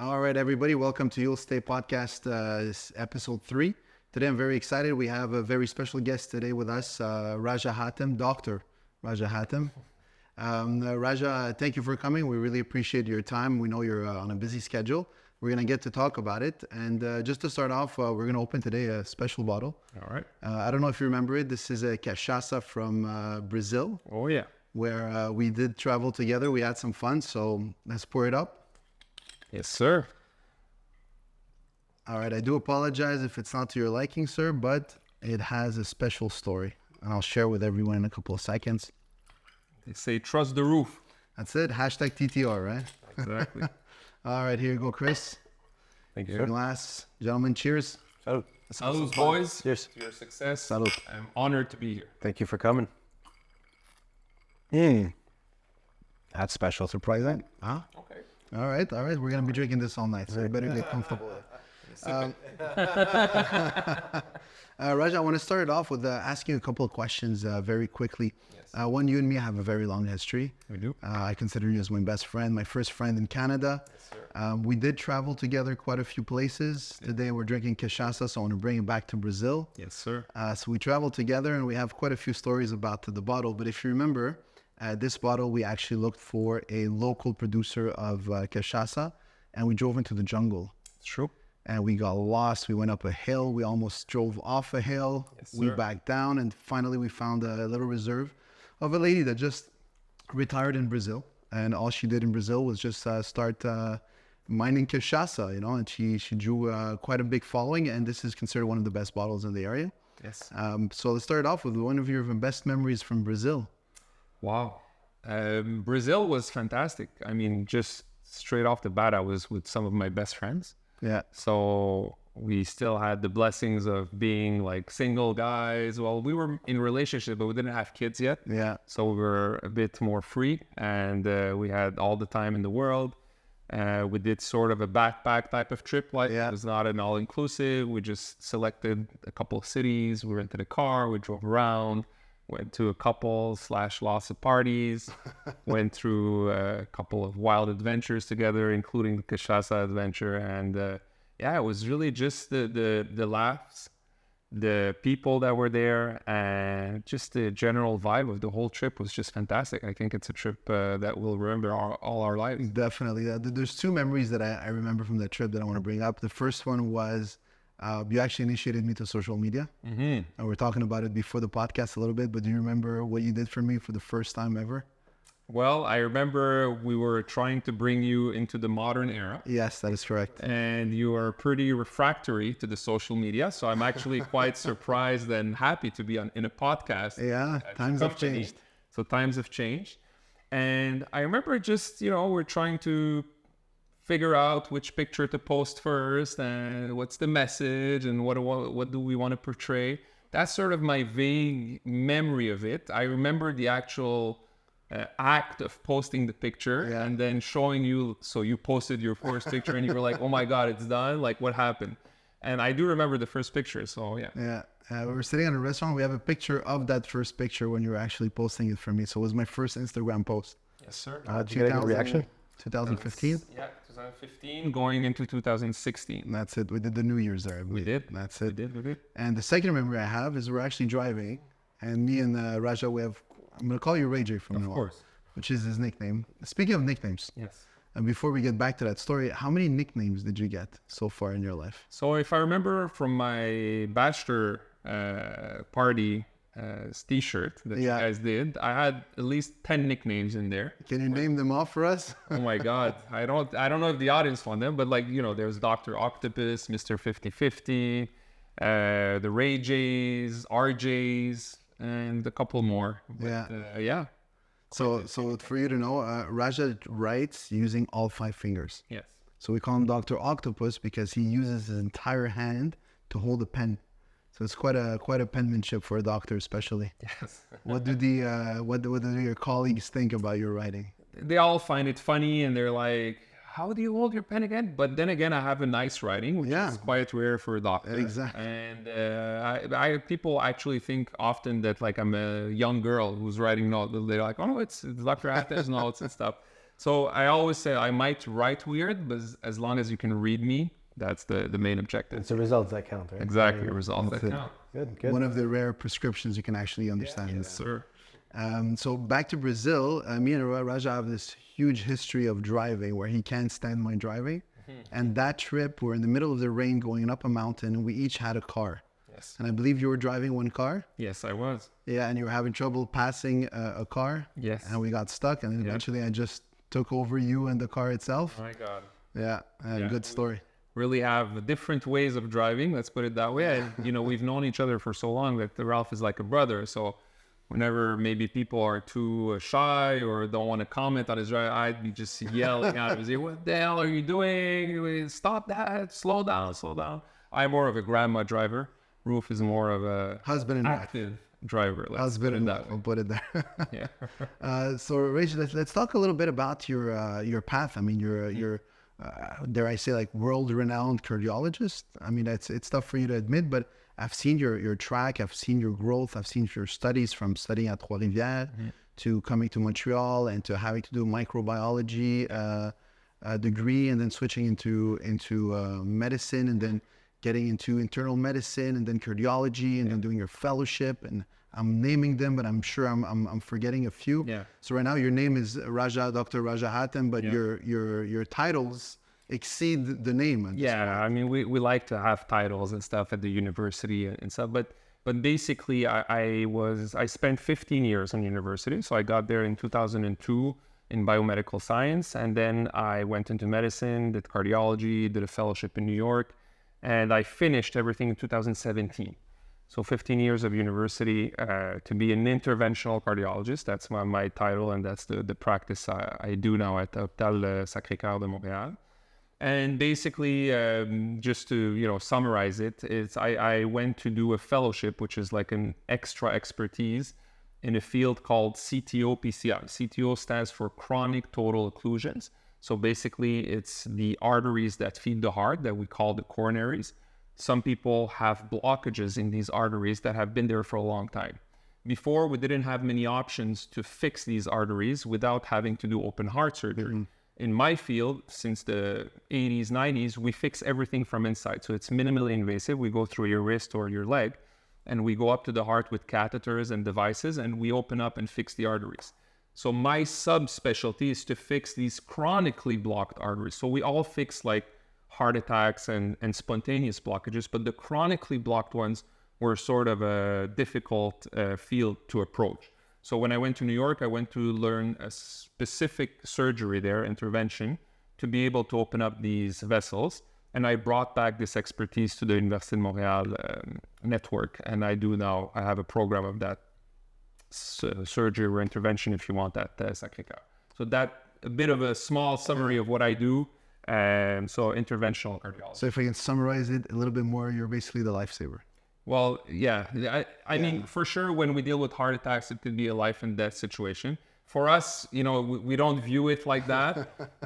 All right, everybody, welcome to Yulstay podcast, episode 3. Today, I'm very excited. We have a very special guest today with us, Raja Hatem, Dr. Raja Hatem. Raja, thank you for coming. We really appreciate your time. We know you're on a busy schedule. We're going to get to talk about it. And just to start off, we're going to open today a special bottle. All right. I don't know if you remember it. This is a cachaça from Brazil. Oh, yeah. Where we did travel together. We had some fun. So let's pour it up. Yes, sir. All right, I do apologize if it's not to your liking, sir, but it has a special story, and I'll share with everyone in a couple of seconds. They say trust the roof. That's it, hashtag TTR, right? Exactly. All right, here you go, Chris. Thank you, Your sir. glass. Gentlemen, cheers. Salud. Salud, boys. Cheers. To your success. Salud. I'm honored to be here. Thank you for coming. That's special. Surprising. Huh? Okay. All right. We're going to be drinking this all night, so you better get comfortable. Raj, I want to start it off with asking a couple of questions very quickly. Yes. One, you and me have a very long history. We do. I consider you as my best friend, my first friend in Canada. Yes, sir. We did travel together quite a few places. Today we're drinking cachaça, so I want to bring it back to Brazil. Yes, sir. So we traveled together and we have quite a few stories about the bottle. But if you remember, this bottle, we actually looked for a local producer of cachaça, and we drove into the jungle. It's true. And we got lost. We went up a hill. We almost drove off a hill. Yes, We sir. backed down, and finally we found a little reserve of a lady that just retired in Brazil. And all she did in Brazil was just start mining cachaça, and she drew quite a big following. And this is considered one of the best bottles in the area. Yes. So let's start off with one of your best memories from Brazil. Wow. Brazil was fantastic. I mean, just straight off the bat, I was with some of my best friends. Yeah. So we still had the blessings of being like single guys. Well, we were in relationship, but we didn't have kids yet. Yeah. So we were a bit more free, and we had all the time in the world. We did sort of a backpack type of trip. Like Yeah. it was not an all-inclusive. We just selected a couple of cities. We rented a car. We drove around. Went to a couple/lots of parties. Went through a couple of wild adventures together, including the cachaça adventure. And it was really just the laughs, the people that were there, and just the general vibe of the whole trip was just fantastic. I think it's a trip that we'll remember all our lives. Definitely. There's two memories that I remember from that trip that I want to bring up. The first one was you actually initiated me to social media. Mm-hmm. And we're talking about it before the podcast a little bit, but do you remember what you did for me for the first time ever? Well, I remember we were trying to bring you into the modern era. Yes, that is correct. And you are pretty refractory to the social media. So I'm actually quite surprised and happy to be in a podcast. Yeah, times have company. changed. So times have changed. And I remember just, we're trying to figure out which picture to post first and what's the message and what do we want to portray. That's sort of my vague memory of it. I remember the actual act of posting the picture and then showing you. So you posted your first picture and you were like, oh my God, it's done. Like, what happened? And I do remember the first picture. So yeah. Yeah. We were sitting at a restaurant. We have a picture of that first picture when you were actually posting it for me. So it was my first Instagram post. Yes, sir. Did you get a good reaction? 2015. Yeah, 2015 going into 2016. That's it. We did the New Year's there. I We believe. did. That's We it. did. And the second memory I have is we're actually driving, and me and Raja, I'm going to call you Ray J from now on, Of course. which is his nickname. Speaking of nicknames, Yes. and before we get back to that story, how many nicknames did you get so far in your life? So if I remember from my bachelor party t-shirt that you guys did, I had at least 10 nicknames in there. Can you name them off for us? Oh my God. I don't know if the audience found them, but there's Dr. Octopus, Mr. 50/50, the Ray J's, RJ's, and a couple more. But, yeah. So for you to know, Raja writes using all 5 fingers. Yes. So we call him Dr. Octopus because he uses his entire hand to hold a pen. So it's quite a penmanship for a doctor, especially. Yes. What do what do your colleagues think about your writing? They all find it funny and they're like, how do you hold your pen again? But then again, I have a nice writing, which is quite rare for a doctor. Exactly. And people actually think often that like I'm a young girl who's writing notes. They're like, oh no, it's Dr. Hatem's notes and stuff. So I always say I might write weird, but as long as you can read me, that's the main objective. It's the results that count, right? Exactly, results that it. count. Good. One of the rare prescriptions you can actually understand. Yes, sir. So back to Brazil, me and Raja have this huge history of driving where he can't stand my driving. And that trip, we're in the middle of the rain going up a mountain, and we each had a car. Yes. And I believe you were driving one car. Yes, I was. Yeah, and you were having trouble passing a car. Yes. And we got stuck, and then eventually I just took over you and the car itself. Oh my God. Yeah, good story. Really have different ways of driving, let's put it that way. And, we've known each other for so long that Ralph is like a brother. So whenever maybe people are too shy or don't want to comment on his drive, I'd be just yelling at him, say, what the hell are you doing? Stop that, slow down. I'm more of a grandma driver. Roof is more of a Husband and wife. active driver. Husband and wife, that I'll way. put it there. Yeah. So Rachel, let's talk a little bit about your path. I mean, you're dare I say, like, world-renowned cardiologist. I mean, it's tough for you to admit, but I've seen your track, I've seen your growth, I've seen your studies from studying at Trois-Rivières to coming to Montreal and to having to do microbiology degree, and then switching into medicine, and then getting into internal medicine, and then cardiology, and then doing your fellowship. And I'm naming them, but I'm sure I'm forgetting a few. Yeah. So right now your name is Dr. Raja Hatem, but your titles exceed the name. At this point. I mean, we like to have titles and stuff at the university and stuff, but basically I spent 15 years in university. So I got there in 2002 in biomedical science, and then I went into medicine, did cardiology, did a fellowship in New York, and I finished everything in 2017. So 15 years of university to be an interventional cardiologist. That's my title, and that's the practice I do now at Hôpital Sacré-Cœur de Montréal. And basically, just to summarize it, I went to do a fellowship, which is like an extra expertise in a field called CTO-PCI. CTO stands for chronic total occlusions. So basically, it's the arteries that feed the heart that we call the coronaries. Some people have blockages in these arteries that have been there for a long time. Before, we didn't have many options to fix these arteries without having to do open heart surgery. In my field, since the 80s, 90s, we fix everything from inside. So it's minimally invasive. We go through your wrist or your leg, and we go up to the heart with catheters and devices, and we open up and fix the arteries. So my subspecialty is to fix these chronically blocked arteries. So we all fix like heart attacks and spontaneous blockages, but the chronically blocked ones were sort of a difficult field to approach. So when I went to New York, I went to learn a specific surgery there, intervention, to be able to open up these vessels. And I brought back this expertise to the Université de Montréal network. And I have a program of that surgery or intervention, if you want, at Sacré-Cœur. So that a bit of a small summary of what I do. So interventional cardiology. So if I can summarize it a little bit more, you're basically the lifesaver. Well, yeah. I mean, for sure, when we deal with heart attacks, it could be a life and death situation. For us, we don't view it like that,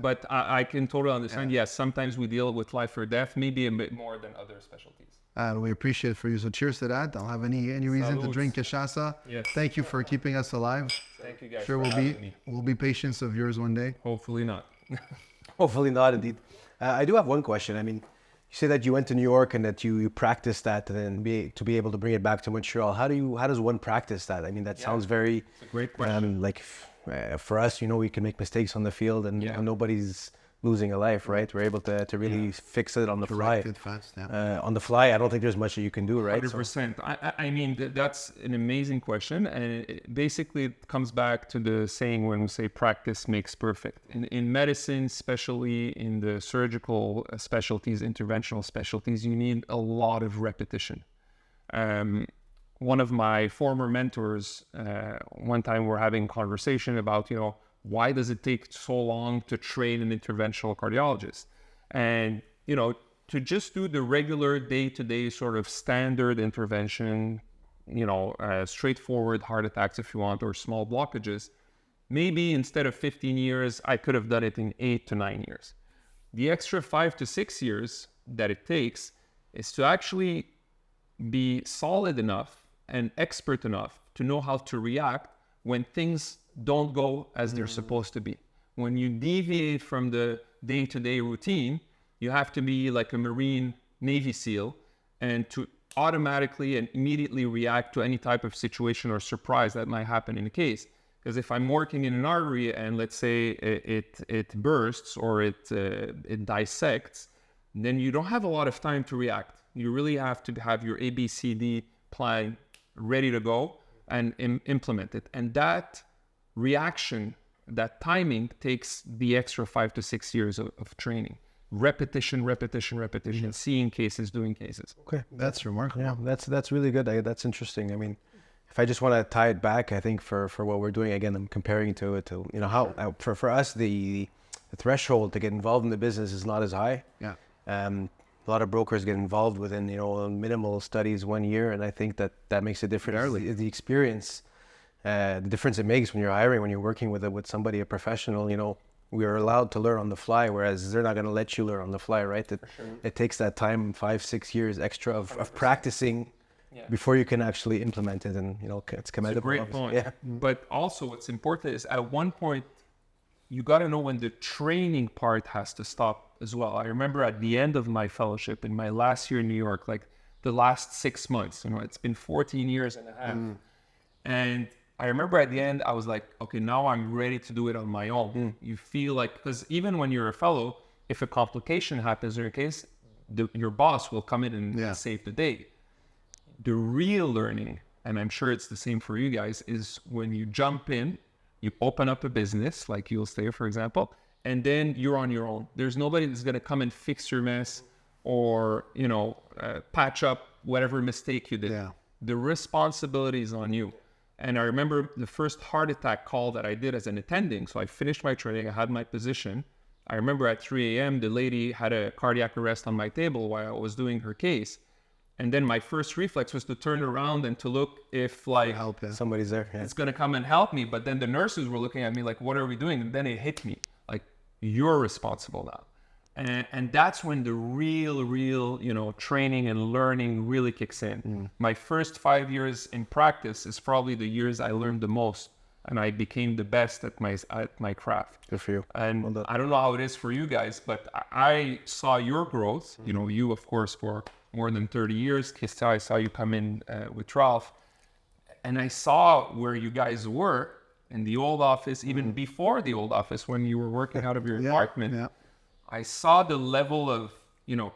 but I can totally understand. Yes, sometimes we deal with life or death, maybe a bit more than other specialties. And we appreciate it for you. So cheers to that. Don't have any reason to drink cachaça. Yes. Thank you for keeping us alive. Thank you guys. Sure, we'll be patients of yours one day. Hopefully not. Hopefully not, indeed. I do have one question. I mean, you say that you went to New York and that you practiced that, and then to be able to bring it back to Montreal. How does one practice that? I mean, that sounds very. It's a great question. For us, we can make mistakes on the field, and nobody's losing a life, right? We're able to really fix it on the fly. Correct it fast, on the fly, I don't think there's much that you can do, right? 100%. I mean, that's an amazing question. And it basically comes back to the saying when we say practice makes perfect. In medicine, especially in the surgical specialties, interventional specialties, you need a lot of repetition. One of my former mentors, one time we're having a conversation about, why does it take so long to train an interventional cardiologist? And, to just do the regular day-to-day sort of standard intervention, straightforward heart attacks, if you want, or small blockages, maybe instead of 15 years, I could have done it in 8 to 9 years. The extra 5 to 6 years that it takes is to actually be solid enough and expert enough to know how to react when things don't go as they're supposed to be. When you deviate from the day-to-day routine, you have to be like a Marine Navy SEAL and to automatically and immediately react to any type of situation or surprise that might happen in a case. Because if I'm working in an artery and let's say it bursts or it dissects, then you don't have a lot of time to react. You really have to have your ABCD plan ready to go and implement it. And that reaction, that timing takes the extra 5 to 6 years of training. Repetition, seeing cases, doing cases. Okay, That's remarkable. yeah, that's really good. That's interesting. I mean, if I just want to tie it back, I think for what we're doing, again, I'm comparing to how for us the threshold to get involved in the business is not as high. Yeah. A lot of brokers get involved within minimal studies 1 year, and I think that makes a difference. The experience, the difference it makes when you're hiring, when you're working with somebody, a professional. We are allowed to learn on the fly, whereas they're not going to let you learn on the fly, right? It takes that time, 5-6 years extra of practicing before you can actually implement it, and it's commendable. It's a great point. Yeah. But also what's important is at one point, you got to know when the training part has to stop as well. I remember at the end of my fellowship in my last year in New York, like the last 6 months, it's been 14 years and a half. And I remember at the end, I was like, okay, now I'm ready to do it on my own. You feel like, because even when you're a fellow, if a complication happens in your case, your boss will come in and save the day. The real learning, and I'm sure it's the same for you guys, is when you jump in, you open up a business like Yulstay, for example, and then you're on your own. There's nobody that's going to come and fix your mess or, patch up whatever mistake you did. Yeah. The responsibility is on you. And I remember the first heart attack call that I did as an attending. So I finished my training, I had my position. I remember at 3 a.m., the lady had a cardiac arrest on my table while I was doing her case. And then my first reflex was to turn around and to look if Somebody's there. Yeah. it's going to come and help me. But then the nurses were looking at me like, what are we doing? And then it hit me like, you're responsible now. And that's when the real, training and learning really kicks in. My first 5 years in practice is probably the years I learned the most, and I became the best at my craft. Good for you. And I don't know how it is for you guys, but I saw your growth. You, of course, for more than 30 years. Christian, I saw you come in with Ralph, and I saw where you guys were in the old office, even before the old office, when you were working out of your apartment. Yeah. I saw the level of,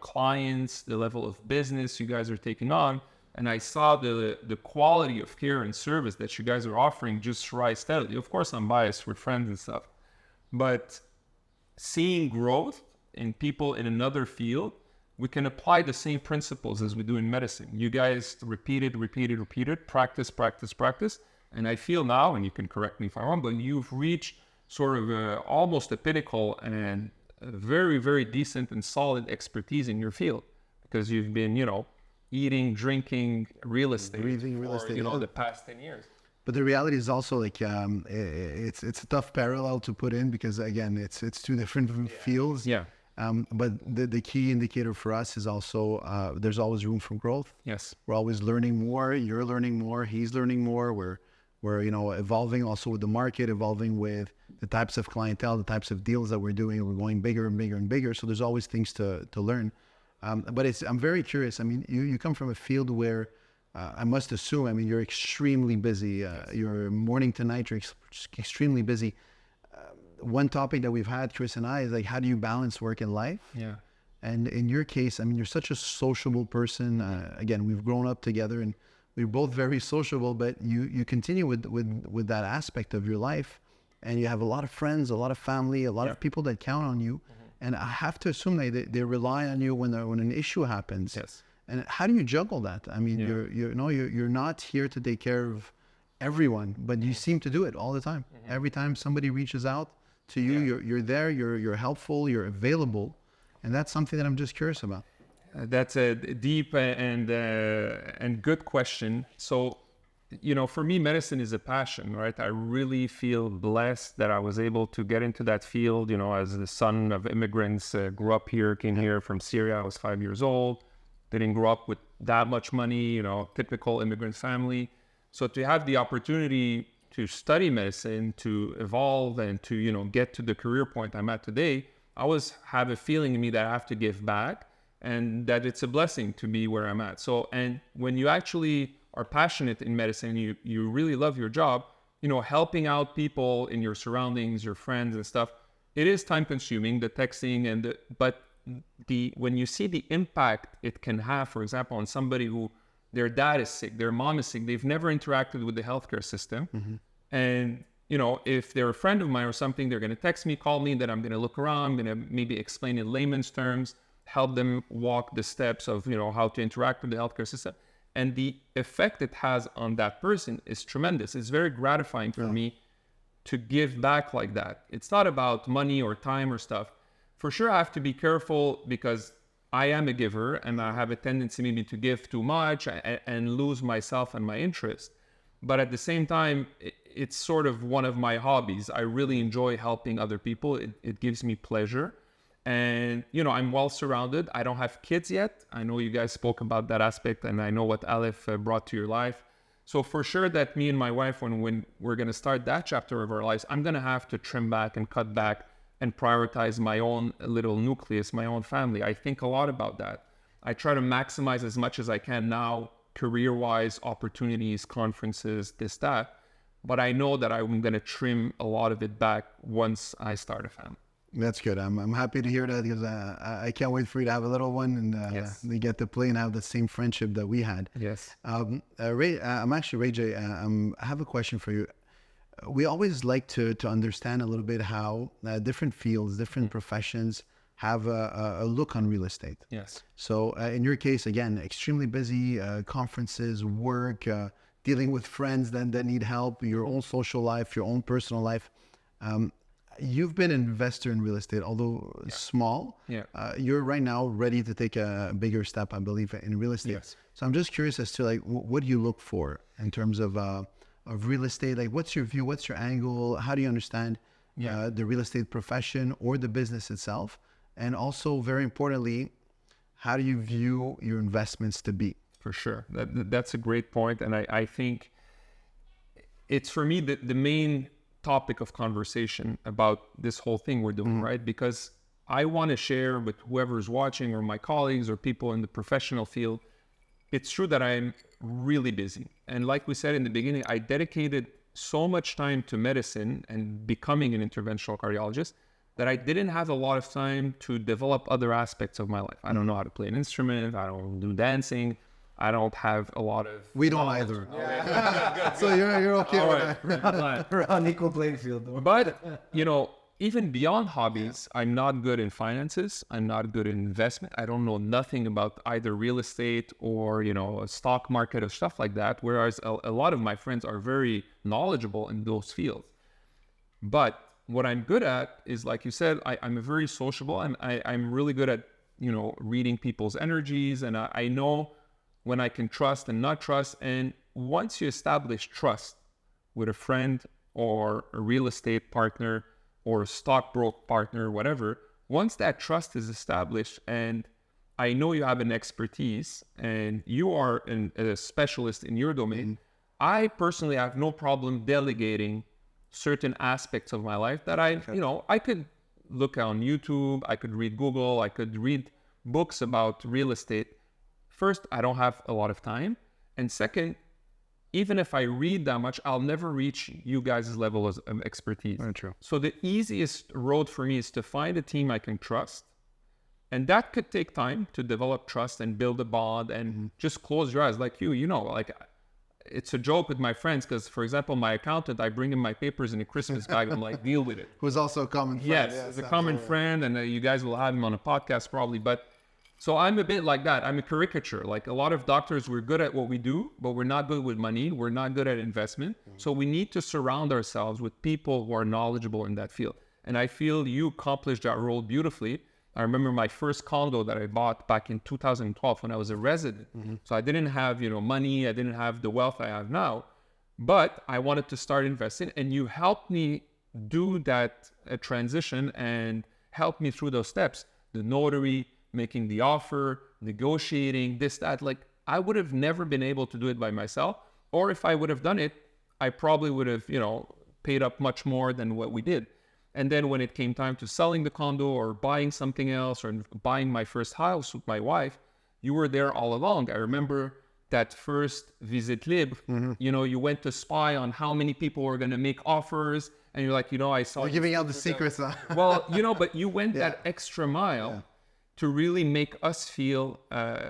clients, the level of business you guys are taking on, and I saw the quality of care and service that you guys are offering just rise steadily. Of course, I'm biased with friends and stuff, but seeing growth in people in another field, we can apply the same principles as we do in medicine. You guys repeated, practice, and I feel now, and you can correct me if I'm wrong, but you've reached sort of almost a pinnacle and a very, very decent and solid expertise in your field, because you've been, eating, drinking, Breathing real estate, the past 10 years. But the reality is also like it's a tough parallel to put in, because again, it's two different fields. Yeah. But the key indicator for us is also there's always room for growth. Yes. We're always learning more. You're learning more. He's learning more. We're evolving also with the market, evolving with the types of clientele, the types of deals that we're doing. We're going bigger and bigger and bigger. So there's always things to learn. But I'm very curious. I mean, you come from a field where I must assume, you're extremely busy. You're morning to night, you're extremely busy. One topic that we've had, Chris and I, is like, how do you balance work and life? Yeah. And in your case, you're such a sociable person. Again, we've grown up together and we're both very sociable, but you continue with that aspect of your life, and you have a lot of friends, a lot of family, a lot of people that count on you. And I have to assume they rely on you when an issue happens. Yes. And how do you juggle that? You're not here to take care of everyone, but you seem to do it all the time. Every time somebody reaches out to you, you're there, you're helpful, you're available. And that's something that I'm just curious about. That's a deep and good question. So, for me, medicine is a passion, right? I really feel blessed that I was able to get into that field, as the son of immigrants, grew up here, came here from Syria. I was 5 years old, didn't grow up with that much money, typical immigrant family. So to have the opportunity to study medicine, to evolve and to, get to the career point I'm at today, I always have a feeling in me that I have to give back and that it's a blessing to be where I'm at. So, and when you actually are passionate in medicine, you really love your job, helping out people in your surroundings, your friends and stuff, it is time consuming, the texting but when you see the impact it can have, for example, on somebody who their dad is sick, their mom is sick, they've never interacted with the healthcare system. And, if they're a friend of mine or something, they're going to text me, call me, then I'm going to look around, I'm going to maybe explain in layman's terms, help them walk the steps of, how to interact with the healthcare system. And the effect it has on that person is tremendous. It's very gratifying for me to give back like that. It's not about money or time or stuff. For sure, I have to be careful because I am a giver and I have a tendency maybe to give too much and lose myself and my interest. But at the same time, it's sort of one of my hobbies. I really enjoy helping other people. It gives me pleasure. And, I'm well surrounded. I don't have kids yet. I know you guys spoke about that aspect and I know what Aleph brought to your life. So for sure that me and my wife, when we're going to start that chapter of our lives, I'm going to have to trim back and cut back and prioritize my own little nucleus, my own family. I think a lot about that. I try to maximize as much as I can now, career-wise, opportunities, conferences, this, that. But I know that I'm going to trim a lot of it back once I start a family. That's good. I'm happy to hear that because I can't wait for you to have a little one and they get to play and have the same friendship that we had. Yes. Ray, Ray J, I have a question for you. We always like to understand a little bit how different fields, different professions have a look on real estate. Yes. So in your case, again, extremely busy, conferences, work, dealing with friends that need help, your own social life, your own personal life. You've been an investor in real estate, although small. Yeah. You're right now ready to take a bigger step, I believe, in real estate. Yes. So I'm just curious as to what do you look for in terms of real estate? Like, what's your view? What's your angle? How do you understand the real estate profession or the business itself? And also, very importantly, how do you view your investments to be? For sure. That's a great point. And I think it's, for me, the main topic of conversation about this whole thing we're doing, right? Because I want to share with whoever's watching or my colleagues or people in the professional field. It's true that I'm really busy. And like we said in the beginning, I dedicated so much time to medicine and becoming an interventional cardiologist that I didn't have a lot of time to develop other aspects of my life. I don't know how to play an instrument. I don't do dancing. I don't have a lot of... We don't either. So you're okay with that. We're on equal playing field. But, even beyond hobbies, I'm not good in finances. I'm not good in investment. I don't know nothing about either real estate or, a stock market or stuff like that. Whereas a lot of my friends are very knowledgeable in those fields. But what I'm good at is, like you said, I'm a very sociable. I'm really good at, reading people's energies. And I know when I can trust and not trust. And once you establish trust with a friend or a real estate partner or a stockbroker partner, whatever, once that trust is established and I know you have an expertise and you are a specialist in your domain, I personally have no problem delegating certain aspects of my life that I could look on YouTube, I could read Google, I could read books about real estate. First, I don't have a lot of time. And second, even if I read that much, I'll never reach you guys' level of expertise. Very true. So the easiest road for me is to find a team I can trust. And that could take time to develop trust and build a bond and just close your eyes. Like it's a joke with my friends because, for example, my accountant, I bring him my papers in a Christmas bag and deal with it. Who's also a common friend. Yes, it's a common friend, and you guys will have him on a podcast probably. But so I'm a bit like that. I'm a caricature. Like a lot of doctors, we're good at what we do, but we're not good with money. We're not good at investment. So we need to surround ourselves with people who are knowledgeable in that field. And I feel you accomplished that role beautifully. I remember my first condo that I bought back in 2012 when I was a resident. So I didn't have, money. I didn't have the wealth I have now, but I wanted to start investing. And you helped me do that transition and help me through those steps. The notary, making the offer, negotiating, this, that. Like I would have never been able to do it by myself. Or if I would have done it, I probably would have, paid up much more than what we did. And then when it came time to selling the condo or buying something else or buying my first house with my wife, you were there all along. I remember that first visit libre, you went to spy on how many people were going to make offers. And you're like, I saw... You're giving out the secrets. Well, but you went that extra mile to really make us feel,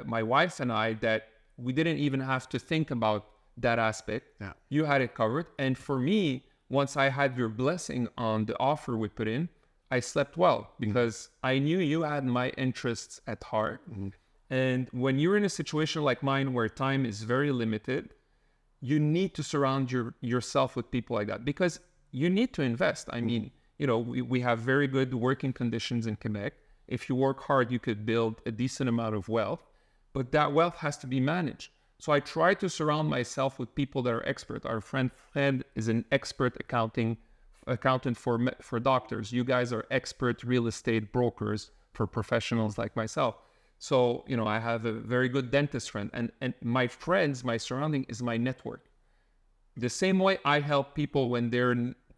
my wife and I, that we didn't even have to think about that aspect. Yeah. You had it covered. And for me, once I had your blessing on the offer we put in, I slept well because I knew you had my interests at heart. And when you're in a situation like mine where time is very limited, you need to surround yourself with people like that because you need to invest. I mean, we have very good working conditions in Quebec. If you work hard, you could build a decent amount of wealth, but that wealth has to be managed. So I try to surround myself with people that are expert. Our friend Fred is an expert accountant for doctors. You guys are expert real estate brokers for professionals like myself. So, I have a very good dentist friend and my friends, my surrounding is my network. The same way I help people when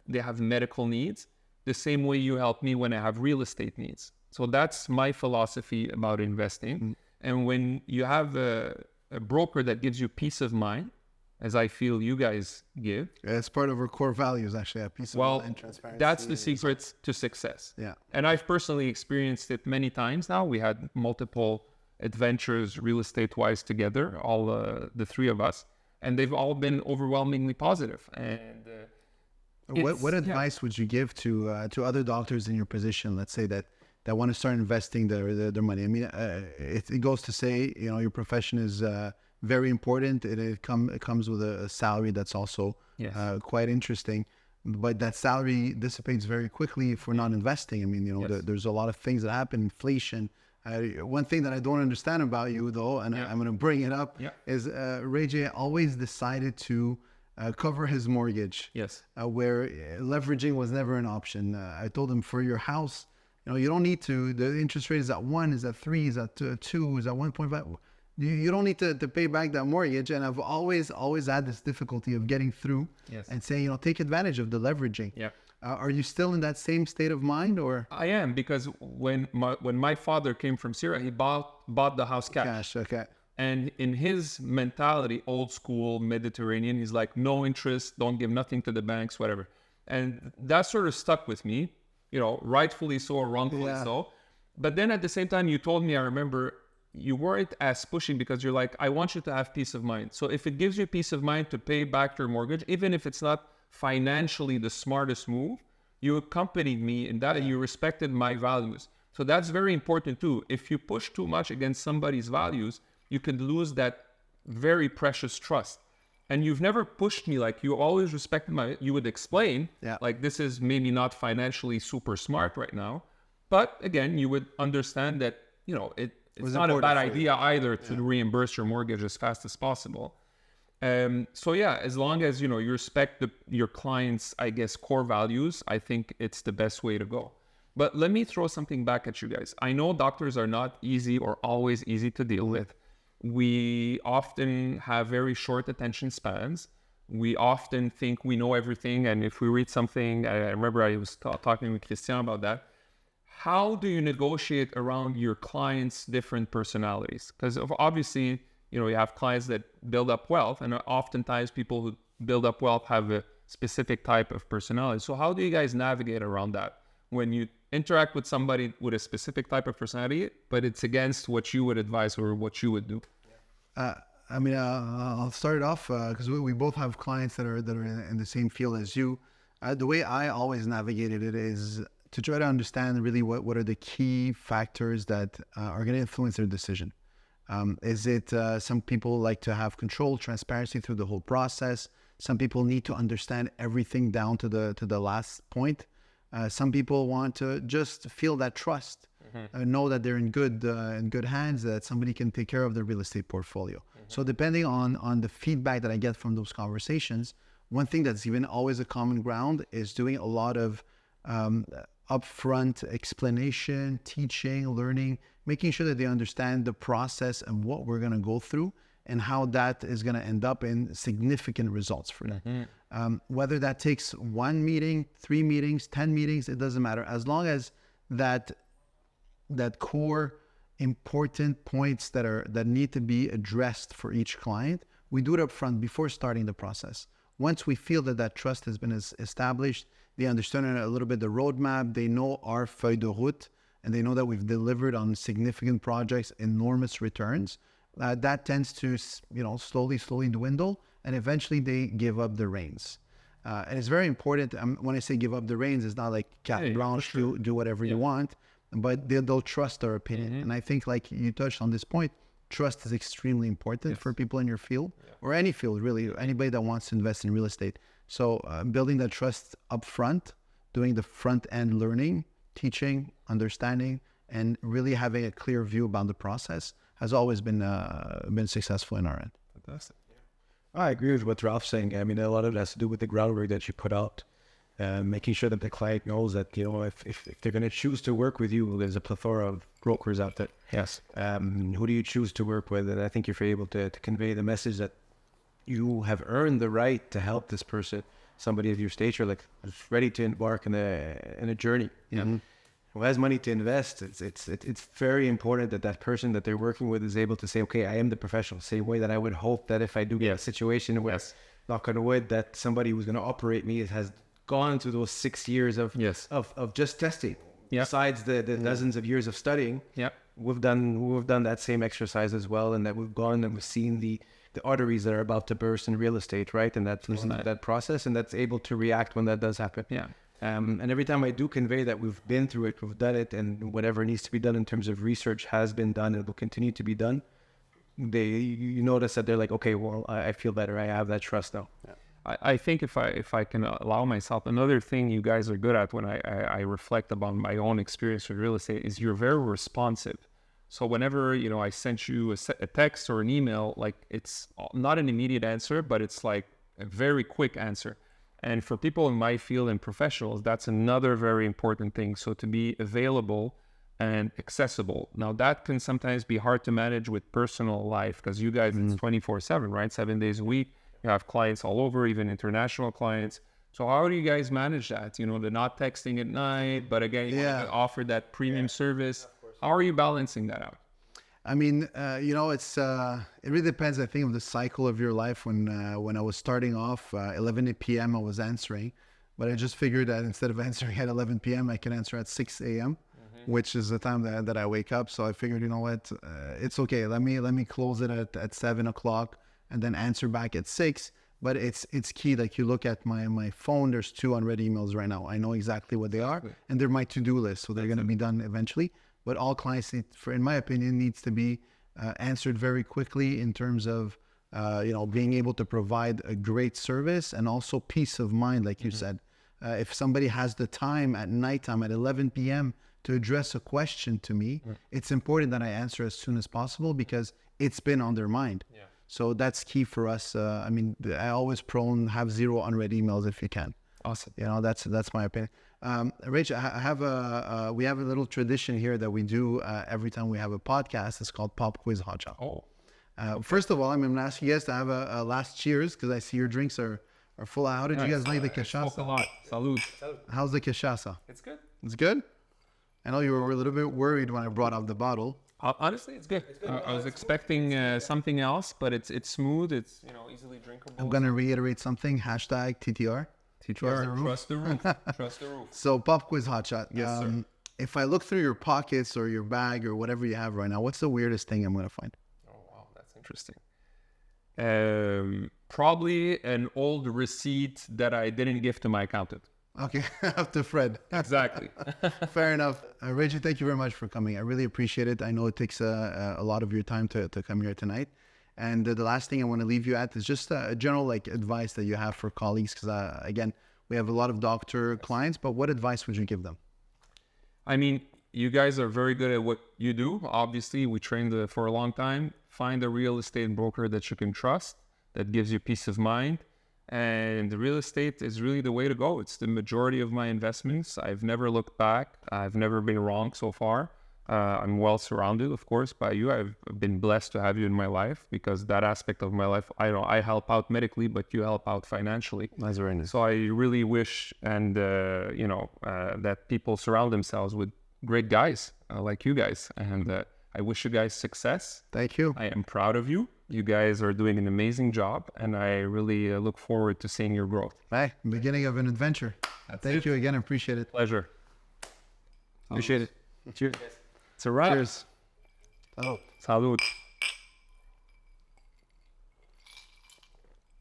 they have medical needs, the same way you help me when I have real estate needs. So that's my philosophy about investing. And when you have a broker that gives you peace of mind, as I feel you guys give. It's part of our core values, actually, peace of mind and transparency. That's the secret to success. Yeah. And I've personally experienced it many times now. We had multiple adventures real estate-wise together, all the three of us, and they've all been overwhelmingly positive. And what advice would you give to other doctors in your position, let's say, that want to start investing their money? I mean, it goes to say, your profession is very important. It comes with a salary that's also quite interesting, but that salary dissipates very quickly if we're not investing. I mean, there's a lot of things that happen, inflation. One thing that I don't understand about you, though, and I'm going to bring it up, is Ray J always decided to cover his mortgage. Yes. Where leveraging was never an option. I told him, for your house, you don't need to. The interest rate is at 1, is at 3, is at 2, is at 1.5. You don't need to pay back that mortgage. And I've always had this difficulty of getting through and saying, take advantage of the leveraging. Yeah. Are you still in that same state of mind, or? I am, because when my father came from Syria, he bought the house cash. Okay. And in his mentality, old school Mediterranean, he's like, no interest, don't give nothing to the banks, whatever. And that sort of stuck with me, rightfully so or wrongfully so. But then at the same time, you told me, I remember, you weren't as pushing because you're like, I want you to have peace of mind. So if it gives you peace of mind to pay back your mortgage, even if it's not financially the smartest move, you accompanied me in that and you respected my values. So that's very important too. If you push too much against somebody's values, you could lose that very precious trust. And you've never pushed me, like you always respected you would explain, like this is maybe not financially super smart right now. But again, you would understand that, it's not a bad idea either to reimburse your mortgage as fast as possible. So as long as, you respect your client's, I guess, core values, I think it's the best way to go. But let me throw something back at you guys. I know doctors are not easy or always easy to deal with. We often have very short attention spans. We often think we know everything. And if we read something, I remember I was talking with Christian about that. How do you negotiate around your clients' different personalities? Because obviously, you have clients that build up wealth, and oftentimes people who build up wealth have a specific type of personality. So how do you guys navigate around that when you interact with somebody with a specific type of personality, but it's against what you would advise or what you would do? I'll start it off because we both have clients that are in the same field as you. The way I always navigated it is to try to understand really what are the key factors that are going to influence their decision. Is it some people like to have control, transparency through the whole process? Some people need to understand everything down to the last point. Some people want to just feel that trust, know that they're in good hands, that somebody can take care of their real estate portfolio. So depending on the feedback that I get from those conversations, one thing that's even always a common ground is doing a lot of upfront explanation, teaching, learning, making sure that they understand the process and what we're going to go through and how that is going to end up in significant results for them. Whether that takes 1 meeting, 3 meetings, 10 meetings, it doesn't matter. As long as that core important points that need to be addressed for each client, we do it up front before starting the process. Once we feel that trust has been established, they understand a little bit the roadmap, they know our feuille de route, and they know that we've delivered on significant projects, enormous returns. That tends to, slowly dwindle, and eventually they give up the reins. And it's very important. When I say give up the reins, it's not like carte blanche, do whatever you want, but they'll trust our opinion. And I think, like you touched on this point, trust is extremely important for people in your field, or any field, really, anybody that wants to invest in real estate. So building that trust up front, doing the front end learning, teaching, understanding, and really having a clear view about the process has always been successful in our end. Fantastic. I agree with what Ralph's saying. I mean, a lot of it has to do with the groundwork that you put out, making sure that the client knows that, if they're going to choose to work with you, there's a plethora of brokers out there. Yes. Who do you choose to work with? And I think if you're able to convey the message that you have earned the right to help this person, somebody of your stature, like ready to embark in a journey, who has money to invest, it's very important that person that they're working with is able to say, okay, I am the professional. Same way that I would hope that if I do get a situation where, knock on wood, that somebody who's going to operate me has gone through those 6 years of just testing. Besides the dozens of years of studying, we've done that same exercise as well, and that we've gone and we've seen the arteries that are about to burst in real estate, right? And that's that process, and that's able to react when that does happen. And every time I do convey that we've been through it, we've done it, and whatever needs to be done in terms of research has been done and will continue to be done, you notice that they're like, okay, well, I feel better. I have that trust now. I think if I can allow myself, another thing you guys are good at when I reflect about my own experience with real estate is you're very responsive. So whenever, I sent you a text or an email, like it's not an immediate answer, but it's like a very quick answer. And for people in my field and professionals, that's another very important thing. So to be available and accessible. Now that can sometimes be hard to manage with personal life because you guys, it's 24/7, right? 7 days a week. You have clients all over, even international clients. So how do you guys manage that? The not texting at night, but again, you want to offer that premium service. How are you balancing that out? I mean, it's it really depends, I think, of the cycle of your life. When I was starting off, 11 p.m. I was answering, but I just figured that instead of answering at 11 p.m., I can answer at 6 a.m., which is the time that I wake up. So I figured, what, it's okay. Let me close it at 7 o'clock and then answer back at 6. But it's key. Like you look at my phone, there's 2 unread emails right now. I know exactly what they are, and they're my to-do list, so they're going to be done eventually. But all clients in my opinion, needs to be answered very quickly in terms of, being able to provide a great service and also peace of mind, like you said. If somebody has the time at nighttime at 11 p.m. to address a question to me, it's important that I answer as soon as possible because it's been on their mind. So that's key for us. I always have 0 unread emails if you can. Awesome. That's my opinion. Rach, we have a little tradition here that we do every time we have a podcast. It's called Pop Quiz Hot Shot. First of all, I'm going to ask you guys to have a last cheers because I see your drinks are full. How did you guys like the cachaça? A lot. Salud. How's the cachaça? It's good. It's good? I know you were a little bit worried when I brought up the bottle. Honestly, it's good. I was expecting something else, but it's smooth. It's easily drinkable. I'm going to reiterate something. #TTR. Trust the roof. Trust the roof. So Pop Quiz Hot Shot. Yes, sir. If I look through your pockets or your bag or whatever you have right now, what's the weirdest thing I'm going to find? Oh, wow. That's interesting. Probably an old receipt that I didn't give to my accountant. Okay, up to Fred. Exactly. Fair enough. Reggie, thank you very much for coming. I really appreciate it. I know it takes a lot of your time to come here tonight. And the last thing I want to leave you at is just a general advice that you have for colleagues. Because again, we have a lot of doctor clients, but what advice would you give them? I mean, you guys are very good at what you do. Obviously, we trained for a long time. Find a real estate broker that you can trust, that gives you peace of mind. And the real estate is really the way to go. It's the majority of my investments. I've never looked back. I've never been wrong so far. I'm well surrounded, of course, by you. I've been blessed to have you in my life because that aspect of my life, I help out medically, but you help out financially. That's very nice. So I really wish that people surround themselves with great guys like you guys. And I wish you guys success. Thank you. I am proud of you. You guys are doing an amazing job, and I really look forward to seeing your growth. Hey, beginning of an adventure. Thank you again. I appreciate it. Pleasure. Appreciate it. Cheers. It's a wrap. Cheers. Oh. Salud.